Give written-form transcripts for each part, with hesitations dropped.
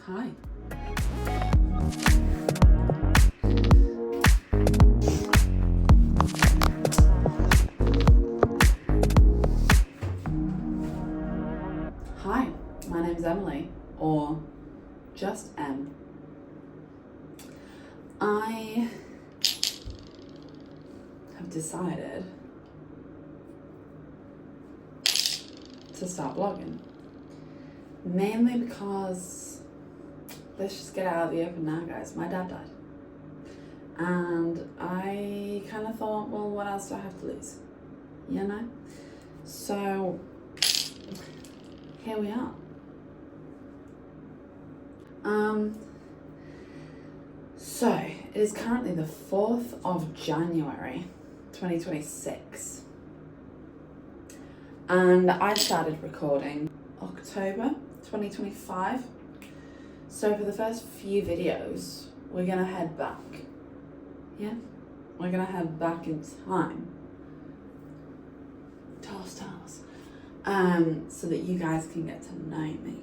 Hi. Hi, my name's Emily, or just Em. I have decided to start vlogging. Mainly because, let's just get out of the open now, guys. My dad died. And I kind of thought, well, what else do I have to lose? You know? So, here we are. So, it is currently the 4th of January, 2026. And I started recording October 2025. So for the first few videos, we're gonna head back. Yeah? We're gonna head back in time. Tell us. So that you guys can get to know me.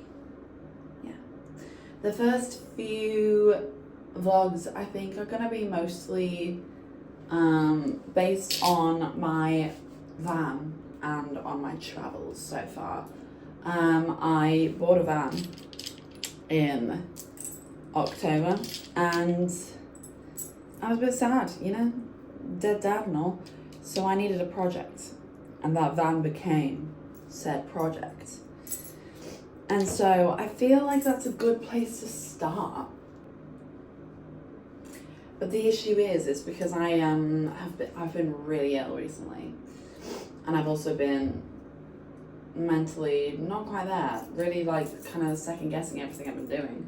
Yeah. The first few vlogs, I think, are gonna be mostly based on my van and on my travels so far. I bought a van in October and I was a bit sad, you know, dead dad and all. So I needed a project and that van became said project. And so I feel like that's a good place to start. But the issue is because I've been really ill recently. And I've also been mentally not quite there, really like kind of second guessing everything I've been doing.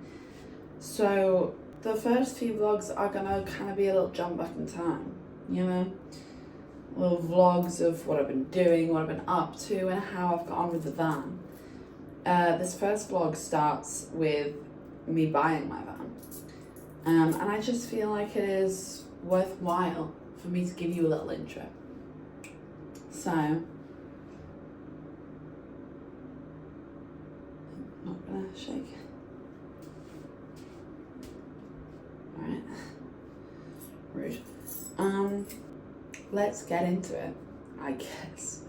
So the first few vlogs are gonna kind of be a little jump back in time, you know? Little vlogs of what I've been doing, what I've been up to, and how I've got on with the van. This first vlog starts with me buying my van. And I just feel like it is worthwhile for me to give you a little intro. So, I'm not gonna shake. Alright. Rude. Let's get into it, I guess.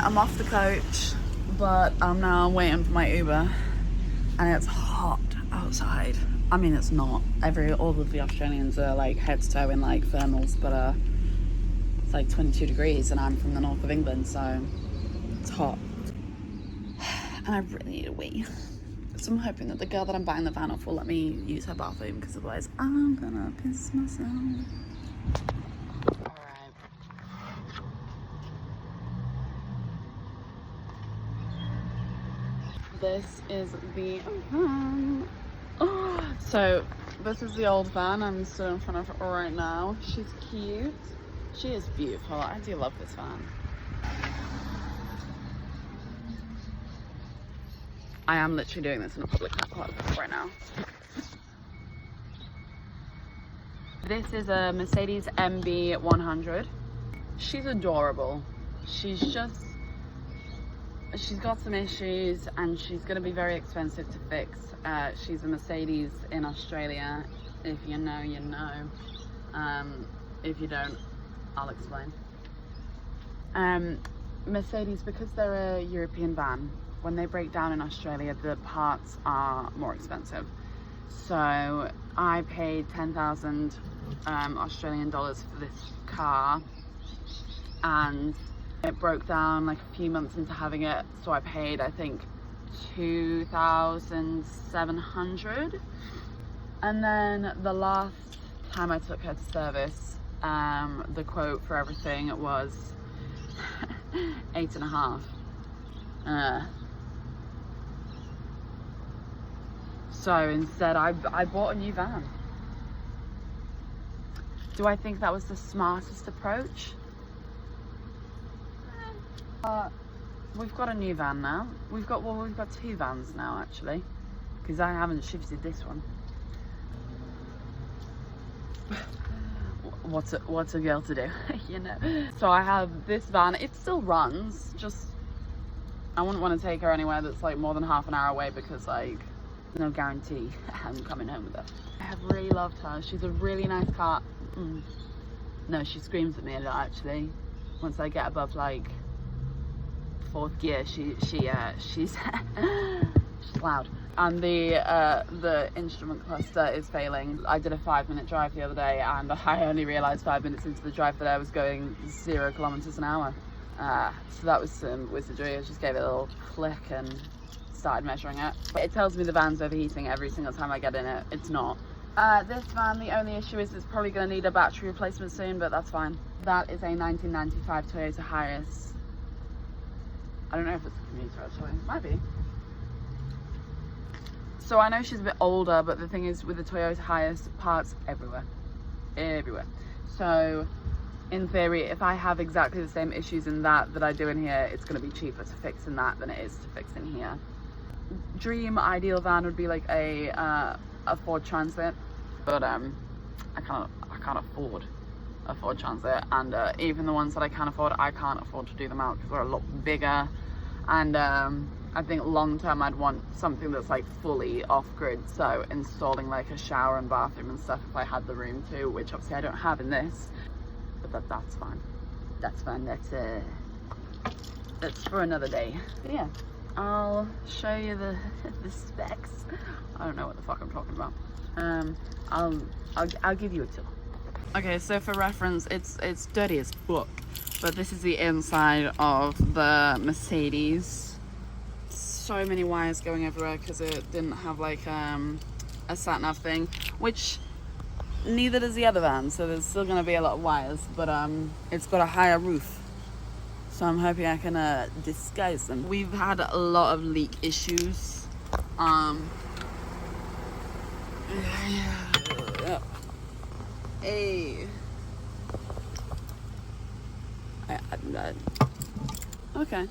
I'm off the coach, but I'm now waiting for my Uber, and it's hot outside. I mean, it's not. All of the Australians are like head to toe in like thermals, but it's like 22 degrees, and I'm from the north of England, so it's hot. And I really need a wee. So I'm hoping that the girl that I'm buying the van off will let me use her bathroom, because otherwise I'm gonna piss myself. This is the van. So this is the old van I'm stood in front of right now. She's cute. She is beautiful. I do love this van. I am literally doing this in a public car park right now. This is a Mercedes MB100. She's adorable. She's got some issues and she's going to be very expensive to fix. She's a Mercedes in Australia. If you know, you know. If you don't, I'll explain. Mercedes, because they're a European van, when they break down in Australia, the parts are more expensive. So I paid 10,000 Australian dollars for this car, and it broke down like a few months into having it, so I paid, I think, 2,700. And then the last time I took her to service, the quote for everything was 8.5. So instead I bought a new van. Do I think that was the smartest approach? We've got a new van now. We've got 2 vans now actually, because I haven't shifted this one. What's a girl to do, you know? So I have this van. It still runs. Just I wouldn't want to take her anywhere that's like more than half an hour away, because like no guarantee I'm coming home with her. I have really loved her. She's a really nice car. No, she screams at me a lot actually. Once I get above like 4th gear, she's loud. And the instrument cluster is failing. I did a 5-minute drive the other day, and I only realised 5 minutes into the drive that I was going 0 kilometers an hour. So that was some wizardry. I just gave it a little click and started measuring it. It tells me the van's overheating every single time I get in it. It's not. This van, the only issue is it's probably going to need a battery replacement soon, but that's fine. That is a 1995 Toyota Hiace. I don't know if it's a Commuter actually. Might be. So I know she's a bit older, but the thing is with the Toyota Hiace, parts everywhere. Everywhere. So in theory, if I have exactly the same issues in that I do in here, it's going to be cheaper to fix in that than it is to fix in here. Dream ideal van would be like a Ford Transit, but I can't afford a Ford Transit, and even the ones that I can afford, I can't afford to do them out because they're a lot bigger. And I think long term I'd want something that's like fully off grid, so installing like a shower and bathroom and stuff if I had the room to, which obviously I don't have in this, but that's fine. That's fine. That's for another day. But yeah, I'll show you the specs. I don't know what the fuck I'm talking about. I'll give you a tour. Okay, so for reference, it's dirty as fuck, but this is the inside of the Mercedes. So many wires going everywhere because it didn't have like a sat-nav thing, which neither does the other van, so there's still going to be a lot of wires, but it's got a higher roof, so I'm hoping I can disguise them. We've had a lot of leak issues. Hey. Okay.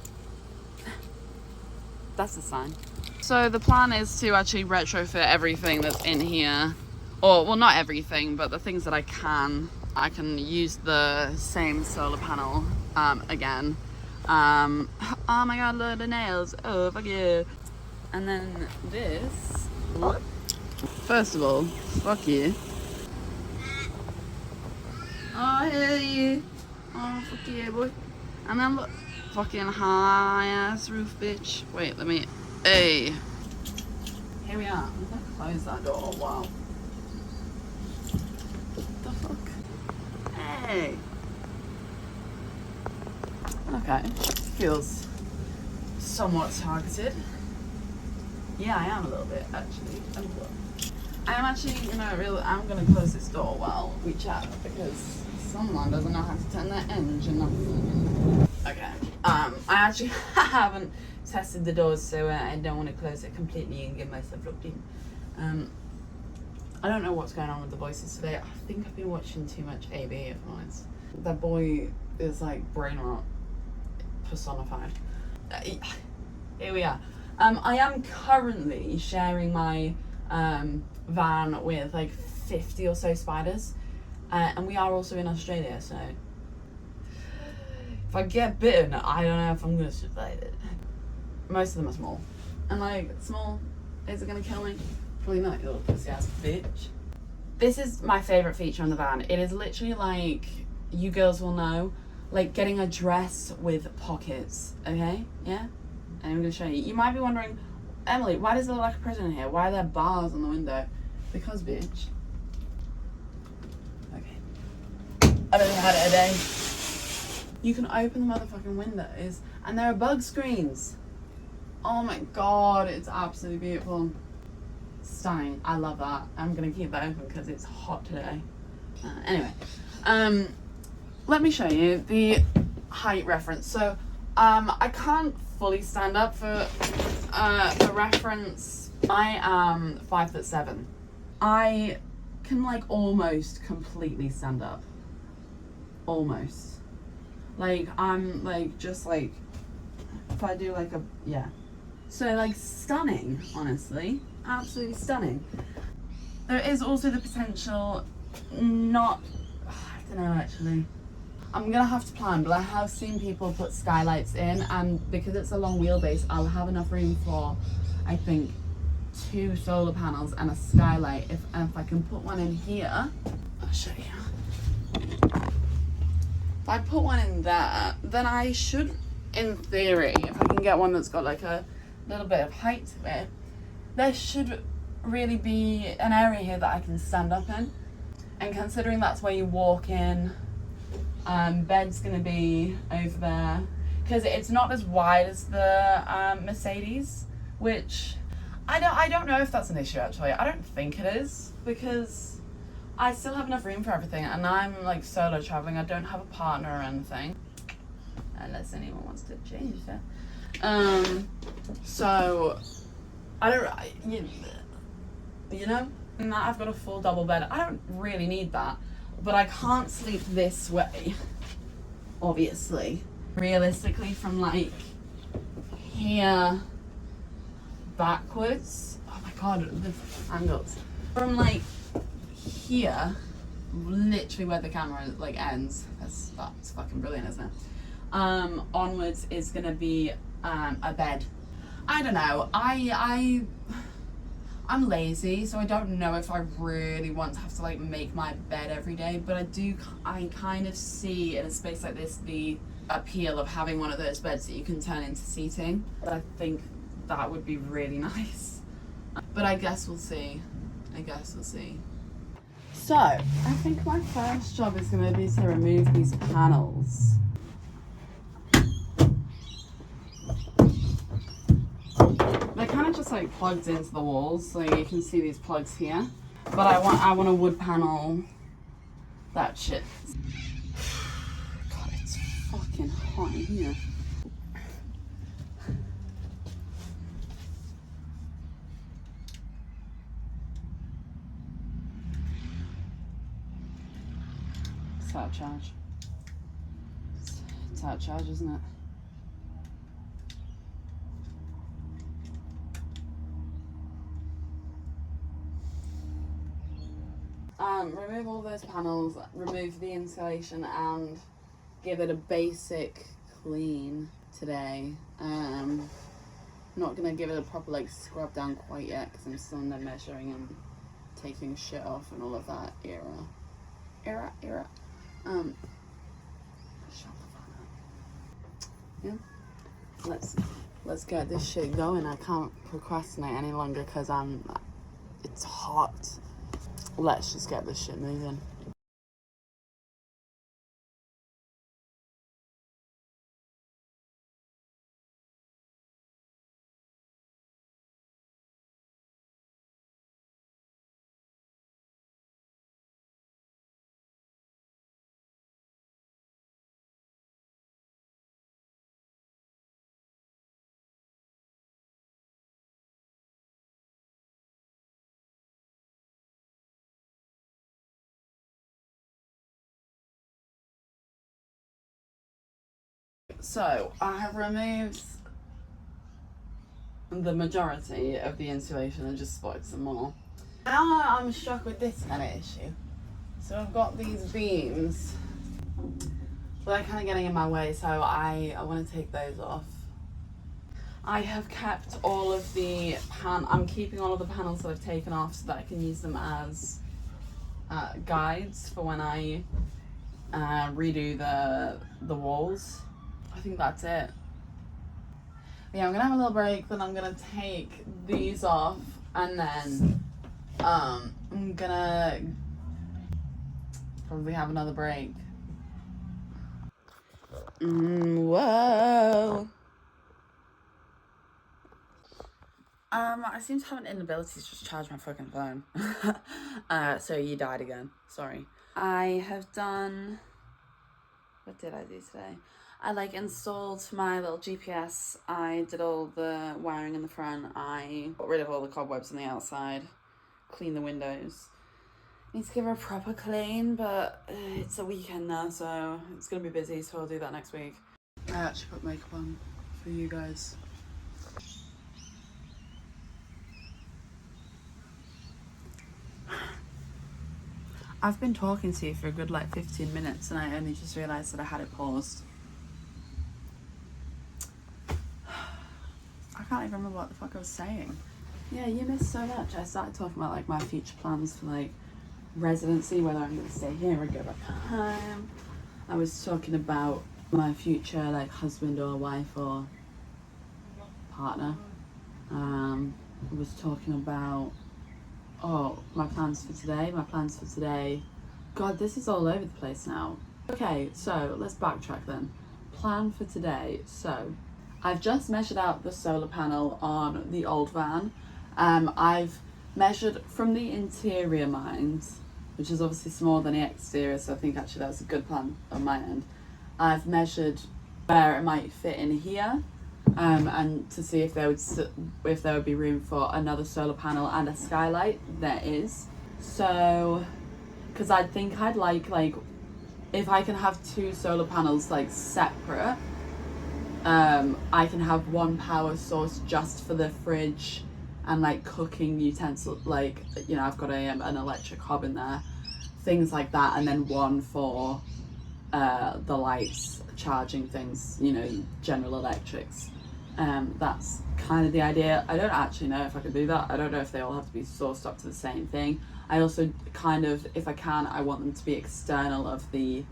That's a sign. So the plan is to actually retrofit everything that's in here. Or, well, not everything, but the things that I can use the same solar panel again. Oh my god, look at the nails. Oh, fuck yeah. And then this. First of all, fuck you. Oh, hell yeah. Oh, fuck yeah, boy. And then look, fucking high ass roof, bitch. Wait, let me. Hey. Here we are. I'm gonna close that door. Wow. What the fuck? Hey. Okay. Feels somewhat targeted. Yeah, I am a little bit, actually. I'm actually, I'm gonna close this door while we chat, because someone doesn't know how to turn their engine off. Okay. I actually haven't tested the doors, so I don't want to close it completely and get myself locked in. I don't know what's going on with the voices today. I think I've been watching too much AB, if I'm honest. That boy is like brain rot personified. Here we are. I am currently sharing my van with like 50 or so spiders, and we are also in Australia, so if I get bitten, I don't know if I'm gonna survive it. Most of them are small, and like, small, is it gonna kill me? Probably not, you little pussy ass bitch. This is my favorite feature on the van. It is literally like, you girls will know, like getting a dress with pockets, okay? Yeah? And I'm gonna show you. You might be wondering, Emily, why does it look like a prison in here? Why are there bars on the window? Because, bitch. Okay. I don't know how to today. You can open the motherfucking windows, and there are bug screens. Oh my god, it's absolutely beautiful. Stunning. I love that. I'm gonna keep that open because it's hot today. Anyway, let me show you the height reference. So, I can't fully stand up for reference. I am 5'7". I can like almost completely stand up. Almost. Like, I'm like just like if I do like a, yeah. So like stunning, honestly, absolutely stunning. There is also the potential not, I don't know actually. I'm gonna have to plan, but I have seen people put skylights in, and because it's a long wheelbase, I'll have enough room for, I think, 2 solar panels and a skylight. If I can put one in here, I'll show you. If I put one in there, then I should, in theory, if I can get one that's got like a little bit of height to it, there should really be an area here that I can stand up in. And considering that's where you walk in, bed's gonna be over there, because it's not as wide as the Mercedes, which I don't know if that's an issue actually. I don't think it is, because I still have enough room for everything, and I'm like solo traveling. I don't have a partner or anything, unless anyone wants to change that. So I don't, you know, and that I've got a full double bed. I don't really need that, but I can't sleep this way, obviously. Realistically, from like here backwards, oh my god, the angles. From like here, literally where the camera like ends, that's fucking brilliant, isn't it? Onwards is gonna be a bed. I don't know, I'm lazy, so I don't know if I really want to have to like make my bed every day, but I kind of see in a space like this the appeal of having one of those beds that you can turn into seating. But I think that would be really nice. But I guess we'll see. So, I think my first job is going to be to remove these panels. They're kind of just like plugged into the walls, so you can see these plugs here. But I want a wood panel. That shit. God, it's fucking hot in here. It's out of charge. It's out of charge, isn't it? Remove all those panels, remove the insulation, and give it a basic clean today. Not gonna give it a proper like scrub down quite yet, because I'm still in there measuring and taking shit off and all of that era. Shut the fuck up. Yeah. Let's get this shit going. I can't procrastinate any longer because it's hot. Let's just get this shit moving. So I have removed the majority of the insulation and just spotted some more. Now I'm struck with this kind of issue. So I've got these beams, but they're kind of getting in my way, so I want to take those off. I have kept all of the I'm keeping all of the panels that I've taken off so that I can use them as guides for when I redo the walls. I think that's it. Yeah, I'm gonna have a little break, then I'm gonna take these off, and then I'm gonna probably have another break. Whoa. I seem to have an inability to just charge my fucking phone. So you died again. Sorry. I have done... What did I do today? I like installed my little GPS. I did all the wiring in the front. I got rid of all the cobwebs on the outside. Cleaned the windows. Need to give her a proper clean, but it's a weekend now, so it's gonna be busy, so I'll do that next week. I actually put makeup on for you guys. I've been talking to you for a good like 15 minutes and I only just realised that I had it paused. I can't even remember what the fuck I was saying. Yeah, you missed so much. I started talking about like my future plans for like residency, whether I'm going to stay here or go back home. I was talking about my future like husband or wife or partner. I was talking about my plans for today. God, this is all over the place now. Okay, so let's backtrack then. Plan for today. So I've just measured out the solar panel on the old van. I've measured from the interior, mind, which is obviously smaller than the exterior, so I think actually that was a good plan on my end. I've measured where it might fit in here, and to see if there would be room for another solar panel and a skylight. There is. So, because I think I'd like if I can have two solar panels like separate, I can have one power source just for the fridge and like cooking utensil, like, you know, I've got an electric hob in there, things like that, and then one for the lights, charging things, you know, general electrics. That's kind of the idea. I don't actually know if I can do that. I don't know if they all have to be sourced up to the same thing. I also kind of, if I can, I want them to be external of the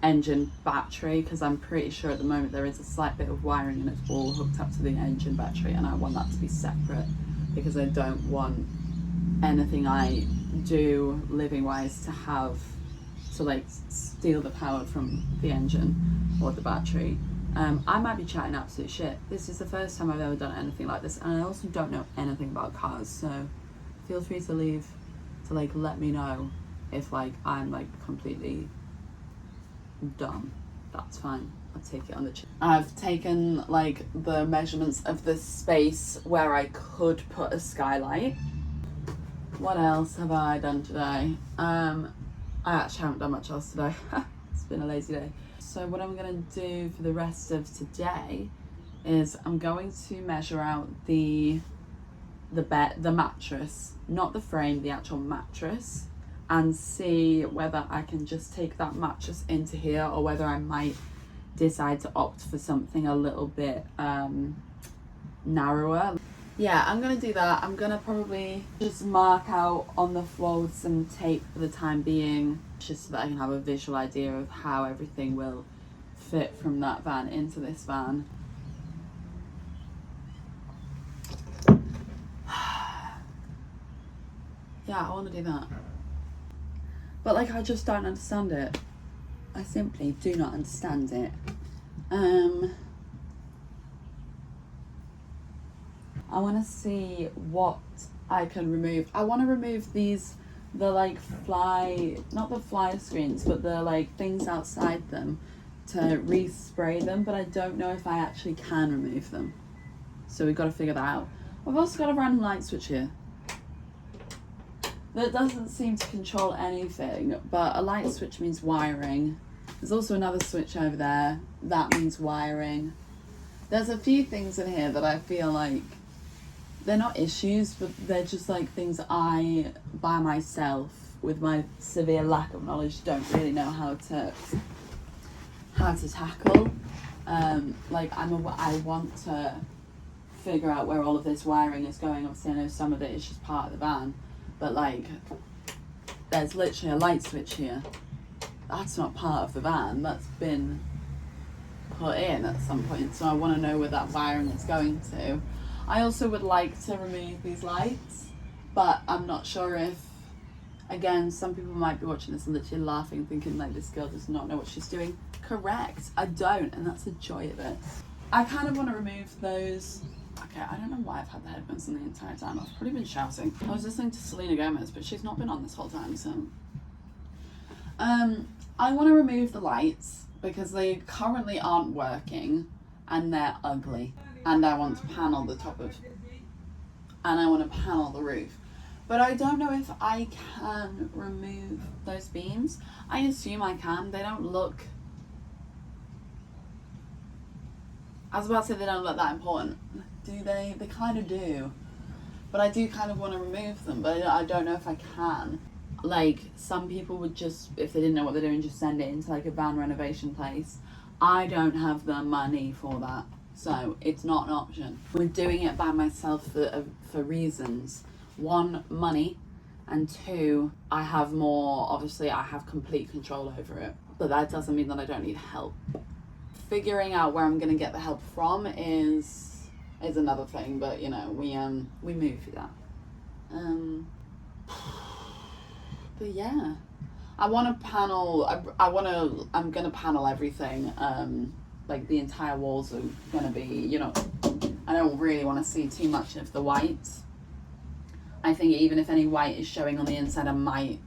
engine battery, because I'm pretty sure at the moment there is a slight bit of wiring and it's all hooked up to the engine battery, and I want that to be separate because I don't want anything I do living wise to have to like steal the power from the engine or the battery. I might be chatting absolute shit. This is the first time I've ever done anything like this, and I also don't know anything about cars, so feel free to let me know if like I'm like completely dumb. That's fine. I'll take it on the chin. I've taken like the measurements of the space where I could put a skylight. What else have I done today? I actually haven't done much else today. It's been a lazy day. So what I'm going to do for the rest of today is I'm going to measure out the mattress, not the frame, the actual mattress, and see whether I can just take that mattress into here or whether I might decide to opt for something a little bit narrower. Yeah, I'm gonna do that. I'm gonna probably just mark out on the floor with some tape for the time being, just so that I can have a visual idea of how everything will fit from that van into this van. Yeah, I want to do that. But like, I just don't understand it. I simply do not understand it. I want to see what I can remove. I want to remove the like not the fly screens, but the like things outside them to respray them, but I don't know if I actually can remove them. So we've got to figure that out. I've also got a random light switch here that doesn't seem to control anything, but a light switch means wiring. There's also another switch over there. That means wiring. There's a few things in here that I feel like they're not issues, but they're just like things I, by myself, with my severe lack of knowledge, don't really know how to tackle. Like I want to figure out where all of this wiring is going. Obviously, I know some of it is just part of the van, but like there's literally a light switch here. That's not part of the van. That's been put in at some point, so I want to know where that wiring is going to. I also would like to remove these lights, but I'm not sure if, again, some people might be watching this and literally laughing, thinking like this girl does not know what she's doing. Correct, I don't, and that's the joy of it. I kind of want to remove those. Okay, I don't know why I've had the headphones on the entire time. I've probably been shouting. I was listening to Selena Gomez, but she's not been on this whole time, so. I want to remove the lights because they currently aren't working and they're ugly. And I want to panel the top of, and I want to panel the roof. But I don't know if I can remove those beams. I assume I can. They don't look I was about to say they don't look that important. Do they? They kind of do. But I do kind of want to remove them, but I don't know if I can. Like, some people would just, if they didn't know what they're doing, just send it into like a van renovation place. I don't have the money for that, so it's not an option. We're doing it by myself for reasons. One, money, and two, I have more, obviously I have complete control over it, but that doesn't mean that I don't need help. Figuring out where I'm going to get the help from is another thing, but you know, we move through that. But yeah, I want to panel. I'm gonna panel everything. Like the entire walls are gonna be. You know, I don't really want to see too much of the white. I think even if any white is showing on the inside, I might.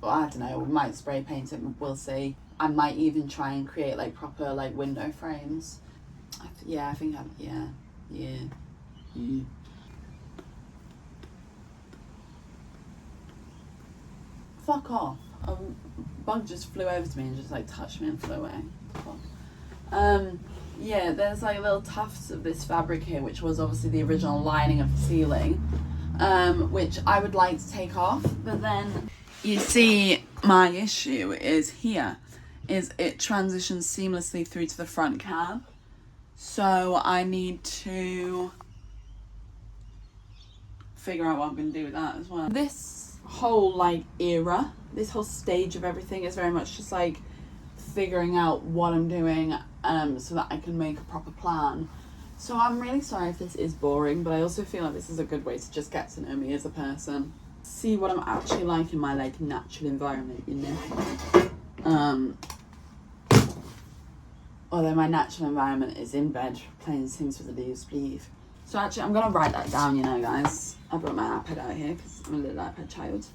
Well, I don't know. We might spray paint it. We'll see. I might even try and create like proper like window frames. Yeah. Fuck off. A bug just flew over to me and just like touched me and flew away. Fuck. Yeah, there's like little tufts of this fabric here, which was obviously the original lining of the ceiling, which I would like to take off, but then you see my issue is here, is it transitions seamlessly through to the front cab. So I need to figure out what I'm going to do with that as well. This whole like era, this whole stage of everything is very much just like figuring out what I'm doing so that I can make a proper plan. So I'm really sorry if this is boring, but I also feel like this is a good way to just get to know me as a person, see what I'm actually like in my like natural environment, you know. Although my natural environment is in bed playing Sims with the leaves, please. So actually, I'm gonna write that down, you know, guys. I brought my iPad out here because I'm a little iPad child.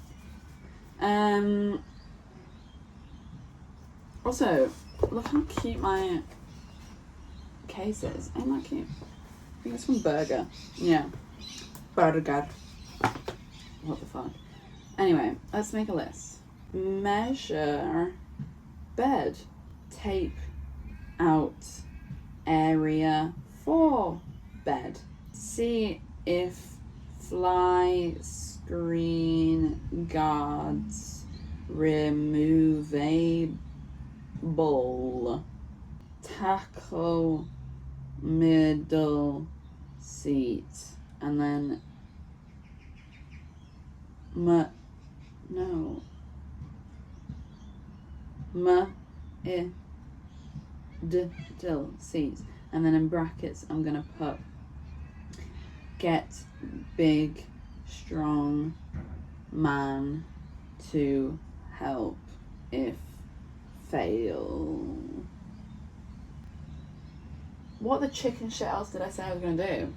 Also, look how cute my case is. Ain't that cute? I think it's from Burger. Yeah. Burger. What the fuck? Anyway, let's make a list. Measure bed. Tape out area for bed. See if fly screen guards removable. Tackle middle seat. And then dill seat. And then in brackets I'm gonna put get big strong man to help if fail. What the chicken shit else did I say I was gonna do?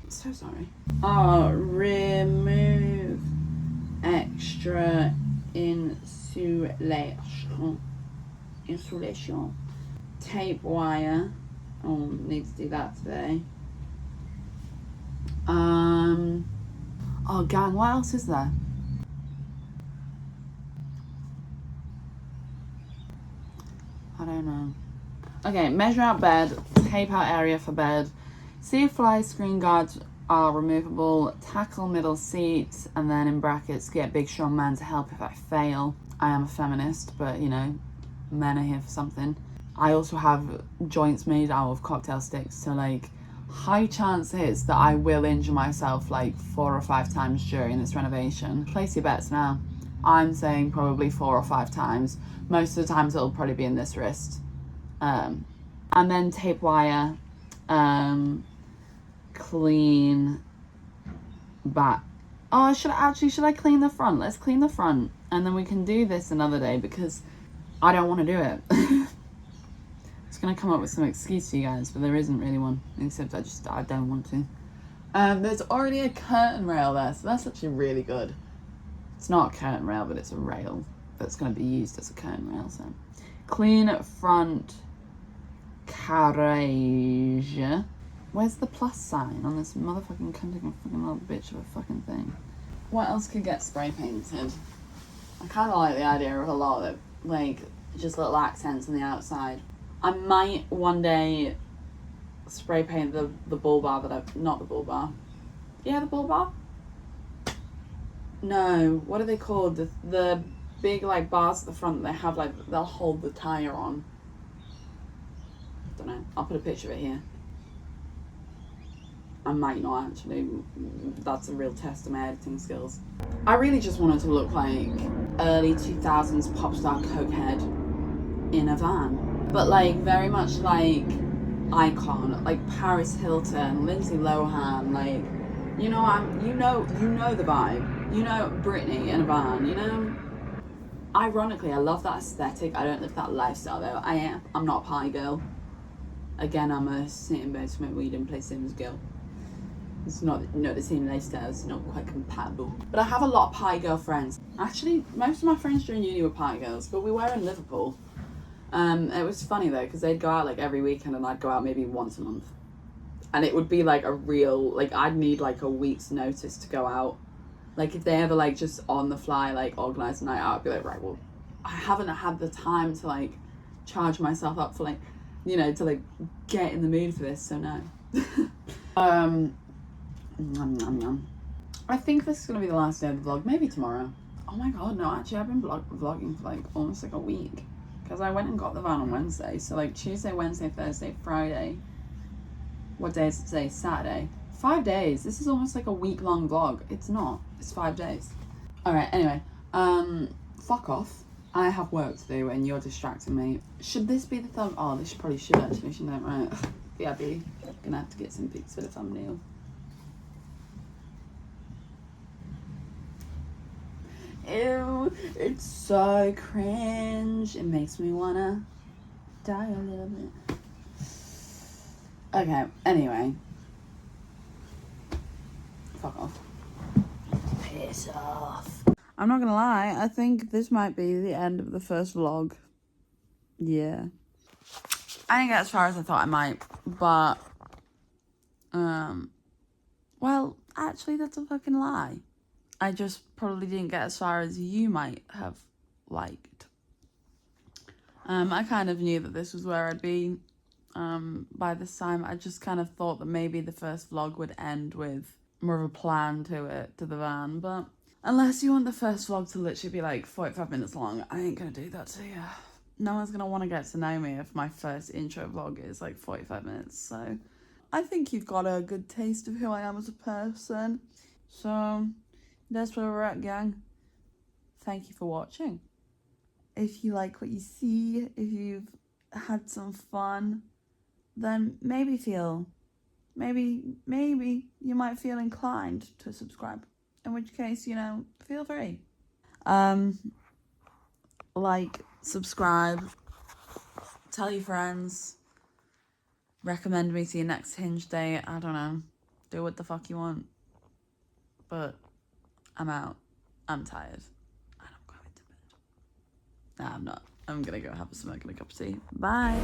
So sorry. Remove extra insulation. Tape wire. Oh, need to do that today. Oh, gang, what else is there? I don't know. Okay, measure out bed, tape out area for bed, see if fly screen guards are removable, tackle middle seat, and then in brackets, get big strong man to help if I fail. I am a feminist, but you know, men are here for something. I also have joints made out of cocktail sticks, so like, high chance is that I will injure myself like 4 or 5 times during this renovation. Place your bets now. I'm saying probably 4 or 5 times. Most of the times it'll probably be in this wrist. And then tape wire, clean back. Oh, should I clean the front? Let's clean the front. And then we can do this another day because I don't want to do it. It's going to come up with some excuse to you guys, but there isn't really one, except I don't want to. There's already a curtain rail there, so that's actually really good. It's not a curtain rail, but it's a rail that's going to be used as a curtain rail, so. Clean front carriage. Where's the plus sign on this motherfucking fucking little bitch of a fucking thing? What else could get spray painted? I kind of like the idea of a lot of it. Like, just little accents on the outside. I might one day spray paint the bull bar that I've, not the bull bar. Yeah, the bull bar? No, what are they called? The big like bars at the front they have like, they'll hold the tyre on. Don't know, I'll put a picture of it here. I might not actually, that's a real test of my editing skills. I really just wanted to look like early 2000s pop star cokehead in a van. But like very much like icon, like Paris Hilton, Lindsay Lohan, like, you know the vibe. You know Britney in a van, you know? Ironically, I love that aesthetic. I don't live that lifestyle though. I'm not a party girl. Again, I'm a sit in bed, smoke weed and play Sims girl. It's not the same lifestyle, it's not quite compatible. But I have a lot of party girl friends. Actually, most of my friends during uni were party girls, but we were in Liverpool. It was funny though, because they'd go out like every weekend and I'd go out maybe once a month. And it would be like a real, like I'd need like a week's notice to go out. Like if they ever like just on the fly like organise a night out, I'd be like, right, well, I haven't had the time to like charge myself up for like, you know, to like get in the mood for this, so no. I think this is gonna be the last day of the vlog, maybe tomorrow. Oh my god, no, actually I've been vlogging for like almost like a week. Because I went and got the van on Wednesday, so like Tuesday, Wednesday, Thursday, Friday. What day is it today? Saturday. 5 days. This is almost like a week-long vlog. It's not. It's 5 days. Alright, anyway. Fuck off. I have work to do and you're distracting me. Should this be the thumb? Oh, this probably should actually, shouldn't I? Right. Yeah, be gonna have to get some pics for the thumbnail. Ew, it's so cringe. It makes me wanna die a little bit. Okay, anyway. Fuck off. Piss off. I'm not gonna lie, I think this might be the end of the first vlog. Yeah. I didn't get as far as I thought I might, but well, actually that's a fucking lie. I just probably didn't get as far as you might have liked. I kind of knew that this was where I'd be by this time. I just kind of thought that maybe the first vlog would end with more of a plan to it, to the van, but unless you want the first vlog to literally be like 45 minutes long, I ain't gonna do that to you. No one's gonna want to get to know me if my first intro vlog is like 45 minutes, so I think you've got a good taste of who I am as a person. So that's where we're at, gang. Thank you for watching. If you like what you see, if you've had some fun, then maybe you might feel inclined to subscribe. In which case, you know, feel free. Like, subscribe, tell your friends, recommend me to your next Hinge date. I don't know. Do what the fuck you want. But I'm out. I'm tired. And I'm going to bed. Nah, I'm not. I'm gonna go have a smoke and a cup of tea. Bye.